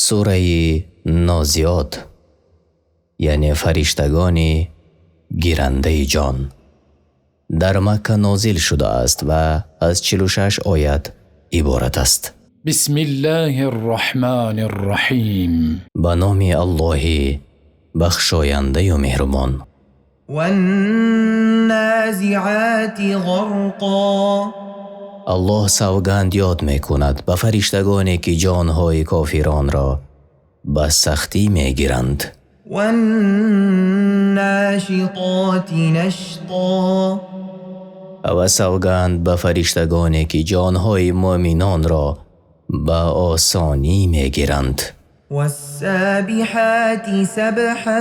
سوره نازیات یعنی فرشتگان گیرنده جان در مکه نازل شده است و از 46 آیت عبارت است. بسم الله الرحمن الرحیم. به نام الله بخشاینده و مهربان. والنازعات غرقا. الله سوگند یاد می کند به فرشتگانی که جانهای کافران را به سختی می گیرند. والناشطات نشطا. و سوگند به فرشتگانی که جانهای مؤمنان را به آسانی می گیرند. والسابحات سبحا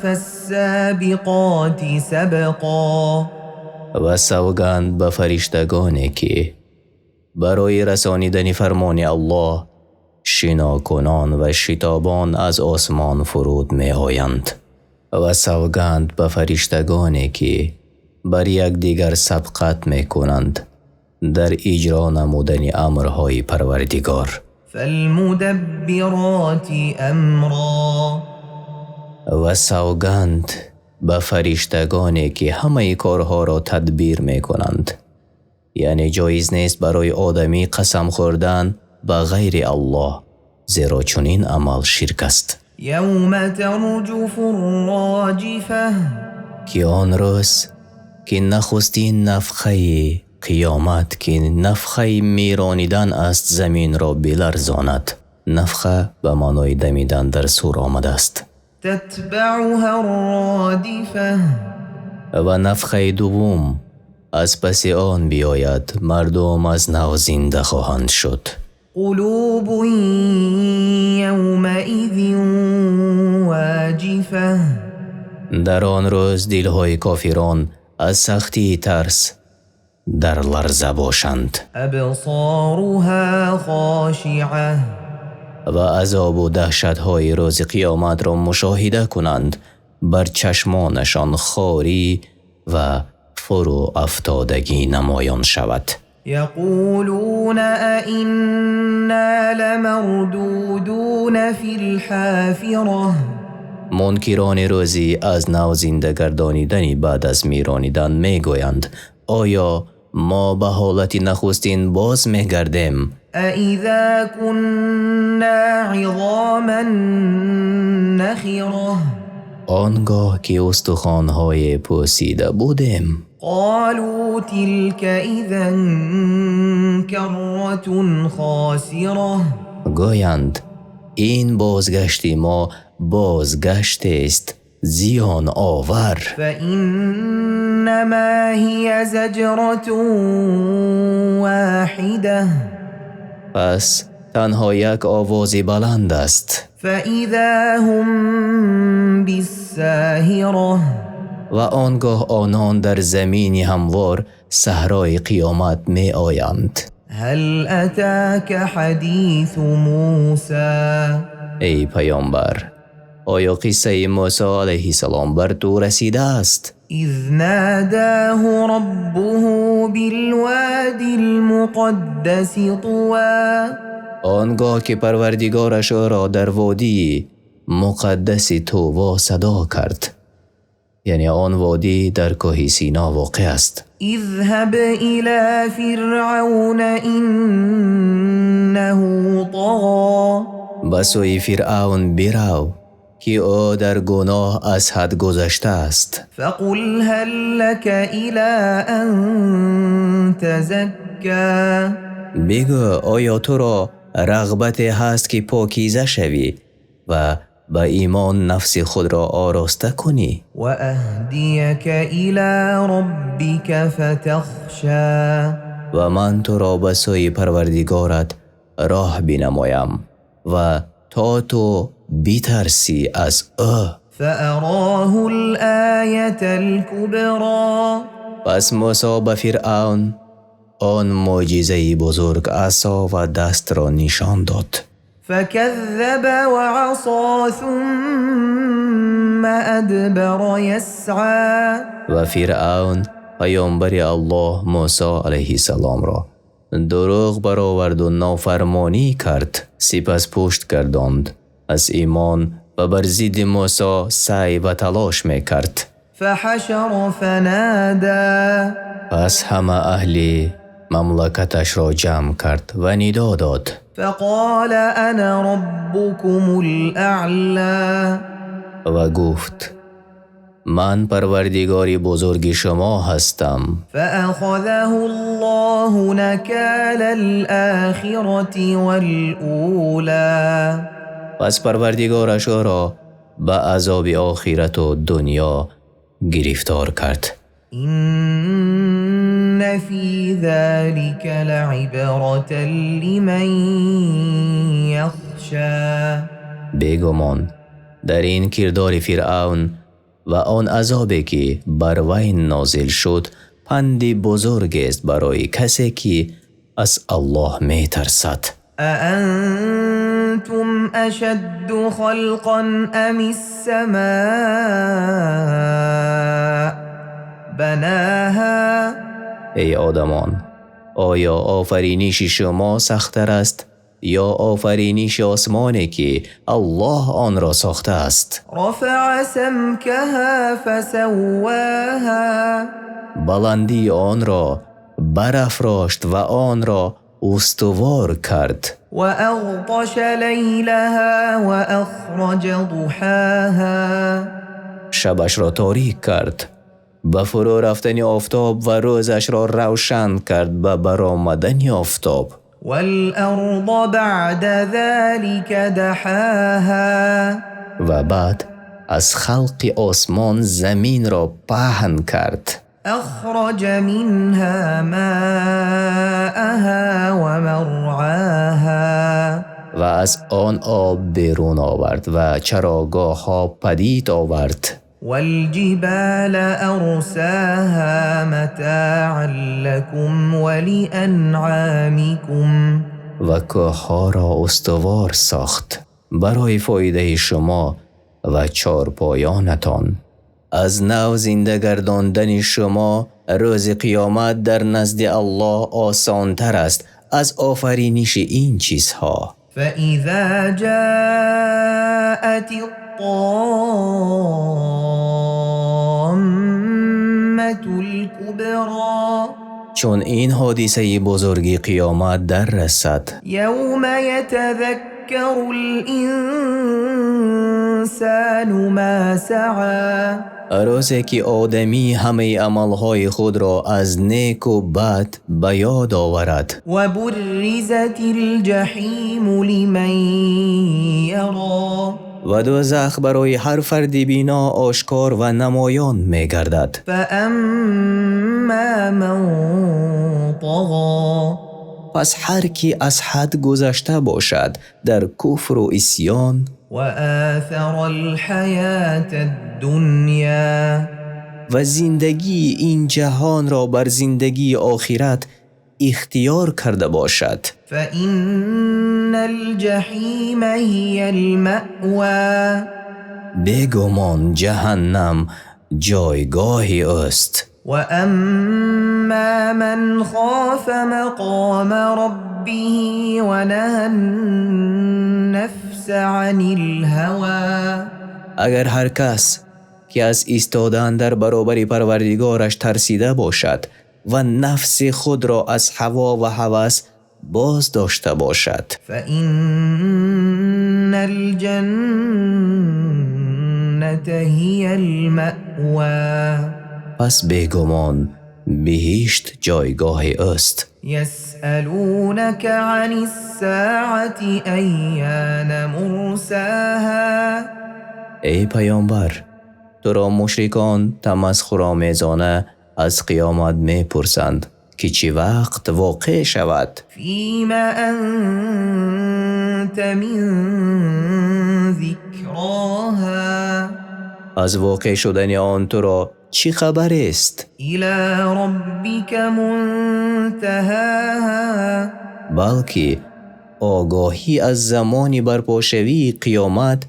فالسابقات سبقا. و سوگند به فرشتگانی که برای رسانیدن فرمان الله شنا کنان و شتابان از آسمان فرود می آیند. و سوگند به فرشتگانی که بر یک دیگر سبقت می کنند در اجرا نمودن امرهای پروردگار. فالمدبرات امرا. و سوگند به فرشتگانی که همه کارها را تدبیر می کنند. یعنی جایز نیست برای آدمی قسم خوردن به غیر الله، زیرا چنین عمل شرک است. یوم ترجف الراجفه. که آن روز که نخستین نفخه قیامت که نفخه میرانیدن است زمین را بلرزاند. نفخه به معنای دمیدن در سور آمده است. تتبعها الرادفه. و نفخه دوم از پس آن بیاید، مردم از نو زنده خواهند شد. قلوب یومئذ واجفه. در آن روز دلهای کافران از سختی ترس در لرزه باشند. ابصارها خاشعه. و عذاب و دهشت‌های روز قیامت را مشاهده کنند، بر چشمانشان خاری و فرو افتادگی نمایان شود. یقولون ائنا لمردودون فی الحافره. منکران روزی از نو زنده گردانیدن بعد از میرانیدن میگویند آیا ما به حالت نخستین باز میگردیم؟ أإذا كنا عظاما نخرة. آنگاه که استخوان‌های پوسیده بودیم. قالوا تلك إذا كرة خاسرة. گویند این بازگشتی ما بازگشت است زیان آور. فإنما هي زجرة واحدة. پس تنها یک آواز بلند است. فإذا هم بالساهرة. و آنگاه آنان در زمین هموار صحرای قیامت می آیند. هل أتاك حديث موسى. ای پیامبر، آیا قصه موسی علیه السلام بر تو رسیده است؟ إذ ناداه ربه بالوادي المقدس طوى. آنگاه که پروردگارش را در وادی مقدس طوی صدا کرد، یعنی آن وادی در کوه سینا واقع است. اذهب إلى فرعون إنه طغى. به سوی فرعون برو که او در گناه از حد گذشته است. فقل هل لك إلى أن تزكى. بگو آیا تو را رغبت هست که پاکیزه شوی و به ایمان نفس خود را آراسته کنی؟ وأهديك إلى ربك فتخشى. و من تو را به سوی پروردگارت راه بنمایم و تا تو بیترسی از او. فأراه الآية الكبرى. پس موسی به فرعون آن معجزه بزرگ عصا و دست را نشان داد. فكذب وعصى ثم أدبر يسعى. و فرعون پیامبر الله موسی علیه السلام را دروغ برآورد و نافرمانی کرد. سپس پشت گرداند از ایمان و بر ضد موسی سعی و تلاش می کرد. فحشر فنادى پس همه اهل مملکتش را جمع کرد و ندا داد. فقال انا ربكم الاعلى و گفت من پروردگار بزرگ شما هستم. فأخذه الله نكال الآخرة والأولى پس پروردگارش او را به عذاب آخرت و دنیا گرفتار کرد. إن في ذلك لعبرة لمن يخشى بیگمان در این کردار فرعون و آن عذابی که بر وی نازل شد پندی بزرگ است برای کسی که از الله می ترسد. أأنتم أشد خلقا أم السماء بناها ای آدمان، آیا آفرینش شما سخت‌تر است یا آفرینش آسمانی که الله آن را ساخته است؟ رفع سمكها فسواها بلندی آن را برافراشت و آن را استوار کرد. وأغطش ليلها وأخرج ضحاها شبش را تاریک کرد، به فرو رفتن آفتاب و روزش را روشن کرد به برآمدن آفتاب. والأرض بعد ذلك دحاها و بعد از خلق آسمان زمین را پهن کرد. أخرج منها ماءها ومرعاها و از آن آب بیرون آورد و چراگاه ها پدید آورد. والجبال أرساها متاعا لكم ولأنعامكم و کوه ها را استوار ساخت برای فایده شما و چارپایانتان. از نو زنده گرداندن شما روز قیامت در نزد الله آسان تر است از آفرینش این چیزها. فإذا جاءت الطامة الكبرى چون این حادثه بزرگ قیامت در رسد، يوم يتذكر الإنسان ما سعى روزی که آدمی همه عملهای خود را از نیک و بد به یاد آورد. وبرزت الجحيم لمن يرى و دوزخ برای هر فرد بینا آشکار و نمایان می گردد. فأما من طغى پس هر کی از حد گذشته باشد در کفر و عصیان وآثر الحياة الدنيا و زندگی این جهان را بر زندگی آخرت اختیار کرده باشد، فإن الجحيم هي المأوى بیگمان جهنم جایگاه است. وأما من خاف مقام ربه ونهى النفس عن الهوى اگر هر کس که از ایستادن در برابر پروردگارش ترسیده باشد و نفس خود را از هوا و هوس باز داشته باشد، فإن الجنة هي المأوى پس بیگمان بهشت جایگاه است. يسألونك عن الساعة أيان مرساها ای پیامبر، تو را مشرکان تمسخرآمیزانه از قیامت می پرسند که چی وقت واقع شود. فيما أنت من ذكراها از واقع شدن آن تو را چی خبر است؟ إلى ربك منتهاها بلکه آگاهی از زمانی برپاشوی قیامت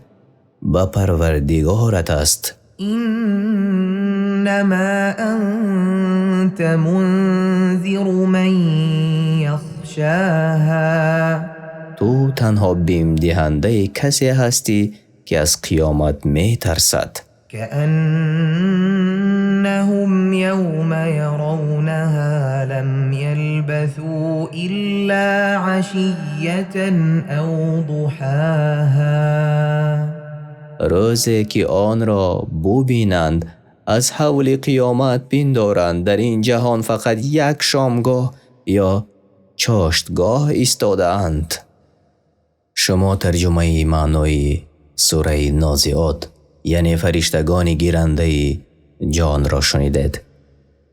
به پروردگارت است. إنما أنت منذر من يخشى يغشاها تو تنها بیم دهنده کسی هستی که از قیامت می ترسد. كأنهم يوم يرونها لم يلبثوا إلا عشية أو ضحاها روزی که آن را ببینند از حول قیامت بندارند در این جهان فقط یک شامگاه یا چاشتگاه ایستاده اند. شما ترجمه معنای سوره نازعات یعنی فرشتگان گیرنده جان را شنیدید.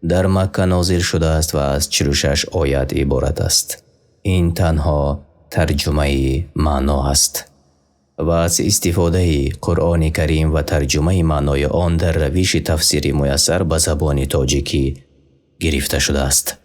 در مکه نازل شده است و از 46 آیت عبارت است. این تنها ترجمه معنا است و از استفاده قرآن کریم و ترجمه معنای آن در روش تفسیری میسر به زبان تاجیکی گرفته شده است.